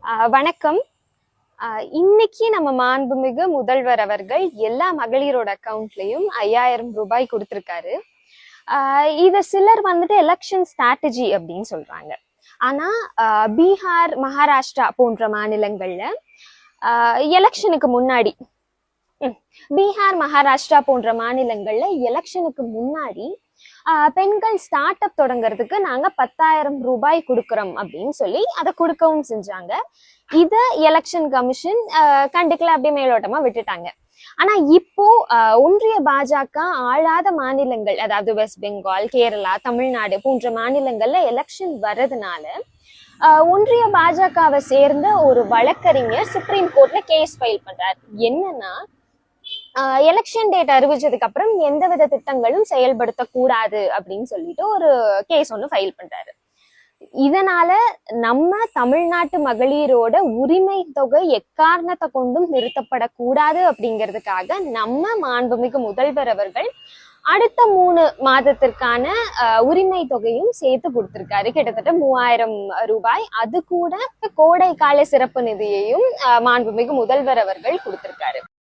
வணக்கம். இன்னைக்கு நம்ம மாண்புமிகு முதல்வர் அவர்கள் எல்லா மகளிரோட அக்கௌண்ட்லயும் 5000 ரூபாய் கொடுத்திருக்காரு. இத சிலர் வந்துட்டு எலெக்ஷன் ஸ்ட்ராட்டஜி அப்படின்னு சொல்றாங்க. ஆனா பீகார், மகாராஷ்டிரா போன்ற மாநிலங்கள்ல எலெக்ஷனுக்கு முன்னாடி பீகார், மகாராஷ்டிரா போன்ற மாநிலங்கள்ல எலெக்ஷனுக்கு முன்னாடி பெண்கள் ஸ்டார்ட் அப் தொடங்குறதுக்கு நாங்க 10,000 ரூபாய் கொடுக்கறோம் அப்படின்னு சொல்லி அதை கொடுக்கவும் செஞ்சாங்க. இத எலெக்ஷன் கமிஷன் கண்டுக்கல, அப்படியே மேலோட்டமா விட்டுட்டாங்க. ஆனா இப்போ ஒன்றிய பாஜக ஆளாத மாநிலங்கள், அதாவது வெஸ்ட் பெங்கால், கேரளா, தமிழ்நாடு போன்ற மாநிலங்கள்ல எலெக்ஷன் வர்றதுனால ஒன்றிய பாஜகவை சேர்ந்த ஒரு வழக்கறிஞர் சுப்ரீம் கோர்ட்ல கேஸ் ஃபைல் பண்றாரு. என்னன்னா, எலெக்ஷன் டேட் அறிவிச்சதுக்கு அப்புறம் எந்தவித திட்டங்களும் செயல்படுத்தக்கூடாது அப்படின்னு சொல்லிட்டு ஒரு கேஸ் ஒன்று ஃபைல் பண்றாரு. இதனால நம்ம தமிழ்நாட்டு மகளிரோட உரிமை தொகை எக்காரணத்தை கொண்டும் நிறுத்தப்படக்கூடாது அப்படிங்கிறதுக்காக நம்ம மாண்புமிகு முதல்வர் அவர்கள் அடுத்த 3 மாதத்திற்கான உரிமை தொகையும் சேர்த்து கொடுத்திருக்காரு. கிட்டத்தட்ட 3000 ரூபாய். அது கூட கோடை கால சிறப்பு நிதியையும் மாண்புமிகு முதல்வர் அவர்கள் கொடுத்திருக்காரு.